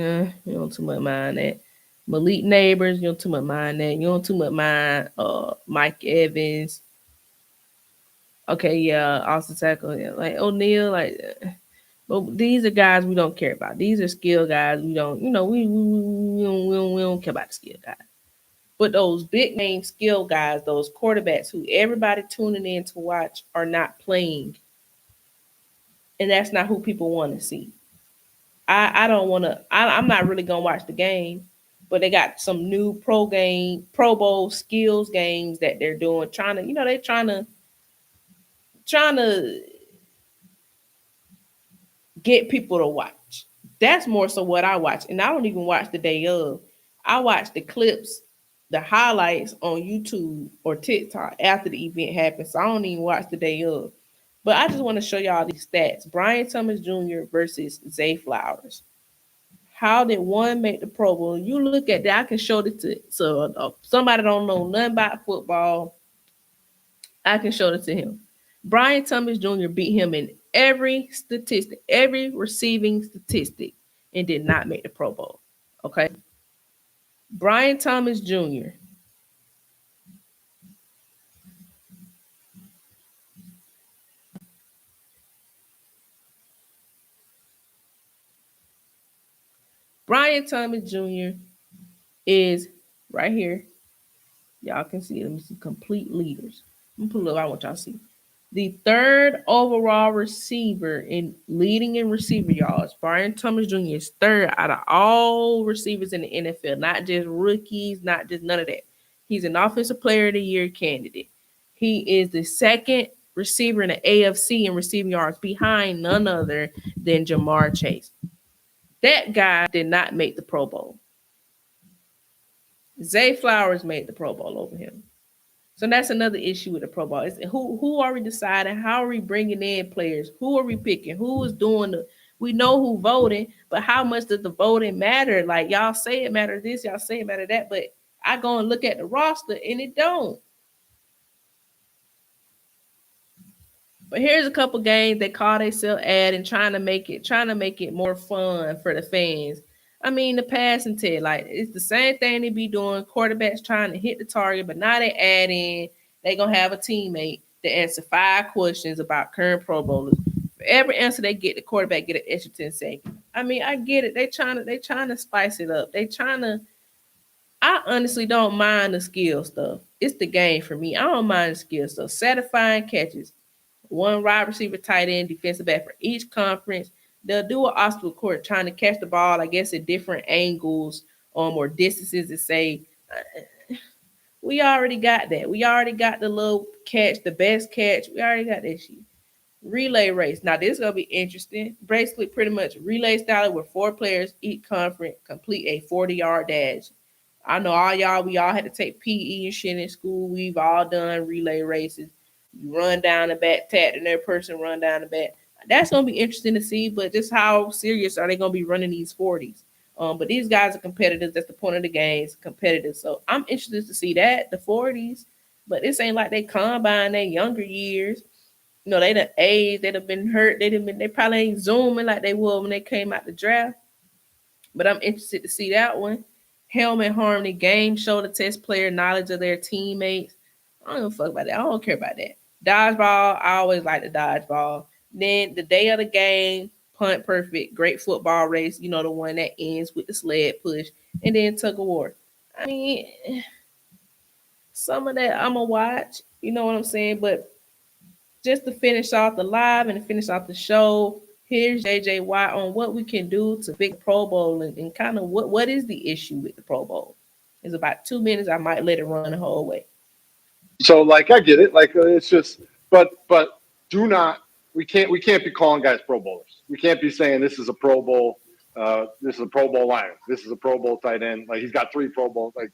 you don't too much mind that. Malik Neighbors, you don't too much mind that. You don't too much mind Mike Evans. Okay, yeah, Austin Tackle, yeah, like O'Neal, but these are guys we don't care about. These are skill guys. We don't, we don't care about the skill guys. But those big name skill guys, those quarterbacks who everybody tuning in to watch are not playing. And that's not who people want to see. I don't want to, I'm not really going to watch the game, but they got some new Pro Bowl skills games that they're doing, they're trying to get people to watch. That's more so what I watch. And I don't even watch the day of. I watch the clips, the highlights on YouTube or TikTok after the event happens. So I don't even watch the day of. But I just want to show y'all these stats. Brian Thomas Jr. versus Zay Flowers. How did one make the Pro Bowl? You look at that. I can show this to somebody don't know nothing about football. I can show it to him. Brian Thomas Jr. beat him in every statistic, every receiving statistic, and did not make the Pro Bowl. Okay. Brian Thomas Jr. Brian Thomas Jr. is right here. Y'all can see it. Let me see. Complete leaders. I'm gonna pull it up. I want y'all to see. The third overall receiver in leading in receiver yards. Brian Thomas Jr. is third out of all receivers in the NFL, not just rookies, not just none of that. He's an Offensive Player of the Year candidate. He is the second receiver in the AFC in receiving yards behind none other than Jamar Chase. That guy did not make the Pro Bowl. Zay Flowers made the Pro Bowl over him. So that's another issue with the Pro Bowl. It's who are we deciding? How are we bringing in players? Who are we picking? Who is doing we know who voting, but how much does the voting matter? Like y'all say it matters this, y'all say it matter that, but I go and look at the roster and it don't. But here's a couple games they call themselves ad and trying to make it more fun for the fans. I mean, the passing test, like it's the same thing they be doing. Quarterbacks trying to hit the target, but now they add in, they gonna have a teammate. They answer 5 questions about current Pro Bowlers. For every answer they get, the quarterback get an extra 10 seconds. I mean, I get it. They trying to spice it up. They trying to. I honestly don't mind the skill stuff. It's the game for me. I don't mind the skill stuff. Satisfying catches. One wide receiver, tight end, defensive back for each conference. They'll do an obstacle court trying to catch the ball, I guess, at different angles or distances to say, we already got that. We already got the little catch, the best catch. We already got that shit. Relay race. Now this is gonna be interesting. Basically, pretty much relay style where 4 players each conference complete a 40-yard dash. I know all y'all. We all had to take PE and shit in school. We've all done relay races. You run down the back, tap, and their person run down the back. That's gonna be interesting to see. But just how serious are they gonna be running these 40s? But these guys are competitors. That's the point of the game. It's competitive. So I'm interested to see that the 40s. But this ain't like they combine their younger years. You know, they done aged, they'd have been hurt, they probably ain't zooming like they would when they came out the draft. But I'm interested to see that one. Helmet harmony, game show to test player knowledge of their teammates. I don't give a fuck about that. I don't care about that. Dodgeball, I always like the dodgeball. Then the day of the game, punt perfect, great football race, you know, the one that ends with the sled push, and then tug of war. I mean, some of that I'm gonna watch, you know what I'm saying? But just to finish off the live and to finish off the show, here's JJY on what we can do to fix Pro Bowl and kind of what is the issue with the Pro Bowl. It's about 2 minutes. I might let it run the whole way. So, like, I get it. Like, it's just, but do not. We can't be calling guys Pro Bowlers. We can't be saying this is a Pro Bowl. This is a Pro Bowl lineman. This is a Pro Bowl tight end. Like, he's got 3 Pro Bowls. Like,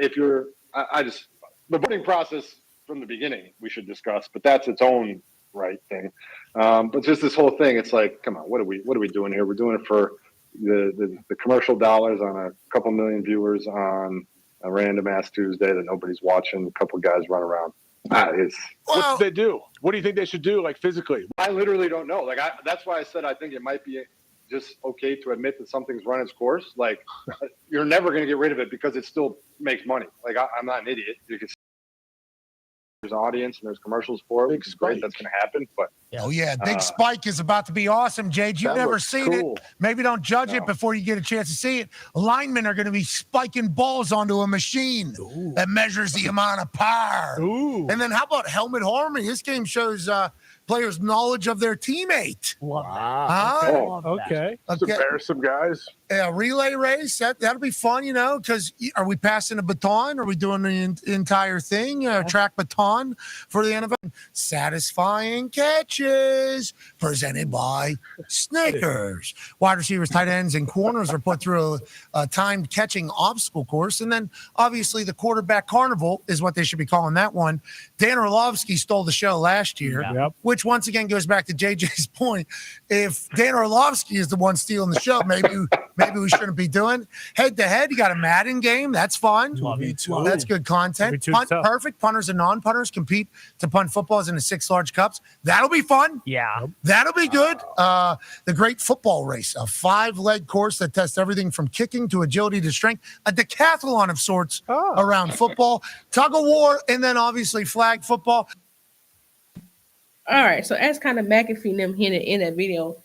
if you're, I just the voting process from the beginning we should discuss, but that's its own right thing. But just this whole thing, it's like, come on, what are we doing here? We're doing it for the commercial dollars on a couple million viewers on a random ass Tuesday that nobody's watching. A couple guys run around. What should they do? What do you think they should do, like, physically? I literally don't know. Like, that's why I said I think it might be just okay to admit that something's run its course. Like, you're never going to get rid of it because it still makes money. Like, I'm not an idiot. You can see there's an audience and there's commercials for it, which is great. That's going to happen. But oh yeah, Big Spike is about to be awesome, Jade. You've never seen it. Maybe don't judge it before you get a chance to see it. Linemen are going to be spiking balls onto a machine that measures the amount of power. And then how about helmet harmony? This game shows players' knowledge of their teammate. Wow. Okay. Let's embarrass some guys. A relay race, that'll be fun, you know, because are we passing a baton? Are we doing the entire thing? Track baton for the NFL? Satisfying catches presented by Snickers. Wide receivers, tight ends, and corners are put through a timed catching obstacle course. And then obviously the quarterback carnival is what they should be calling that one. Dan Orlovsky stole the show last year, which once again goes back to JJ's point. If Dan Orlovsky is the one stealing the show, maybe we shouldn't be doing head-to-head. You got a Madden game. That's fun. That's good content. Punt perfect. Punters and non-punters compete to punt footballs into 6 large cups. That'll be fun. Yeah. That'll be good. The great football race, a 5-leg course that tests everything from kicking to agility to strength, a decathlon of sorts around football, tug of war, and then obviously flag football. All right. So as kind of McAfee and them hinted in that video,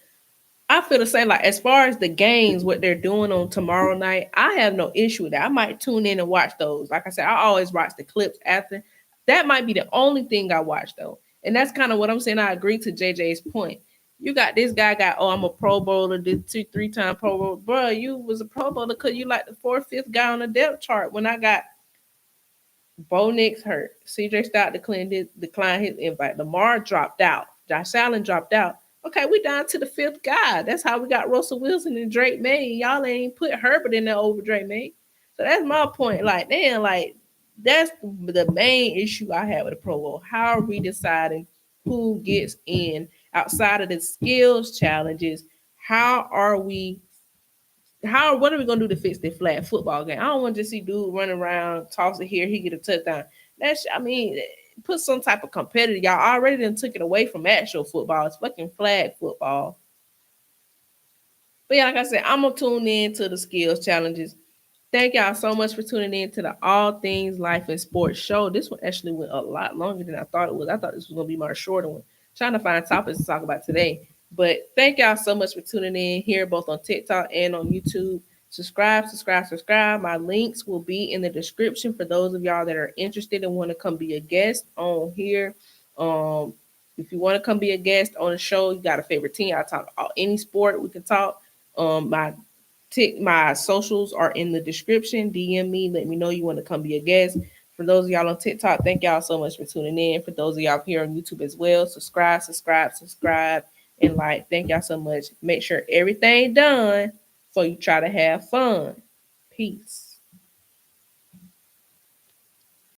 I feel the same. Like, as far as the games, what they're doing on tomorrow night, I have no issue with that. I might tune in and watch those. Like I said, I always watch the clips after. That might be the only thing I watch, though. And that's kind of what I'm saying. I agree to JJ's point. You got this guy I'm a Pro Bowler, did 2-3-time Pro Bowler. Bro, you was a Pro Bowler because you like the 4th, 5th guy on the depth chart. When I got Bo Nix hurt, CJ Stout declined his invite. Lamar dropped out. Josh Allen dropped out. Okay, we down to the 5th guy. That's how we got Russell Wilson and Drake May. Y'all ain't put Herbert in there over Drake May. So that's my point. Like, damn, like, that's the main issue I have with the Pro Bowl. How are we deciding who gets in outside of the skills challenges? What are we gonna do to fix the flag football game? I don't want to just see dude running around, toss it here, he get a touchdown. Put some type of competitor. Y'all already done took it away from actual football. It's fucking flag football. But yeah, like I said, I'm gonna tune in to the skills challenges. Thank y'all so much for tuning in to the All Things Life and Sports show. This one actually went a lot longer than I thought it was. I thought this was going to be my shorter one. Trying to find topics to talk about today. But thank y'all so much for tuning in here, both on TikTok and on YouTube. Subscribe. My links will be in the description for those of y'all that are interested and want to come be a guest on here. If you want to come be a guest on the show, you got a favorite team. I talk about any sport we can talk. My socials are in the description. DM me. Let me know you want to come be a guest. For those of y'all on TikTok, thank y'all so much for tuning in. For those of y'all here on YouTube as well, subscribe, and like. Thank y'all so much. Make sure everything done before you try to have fun. Peace.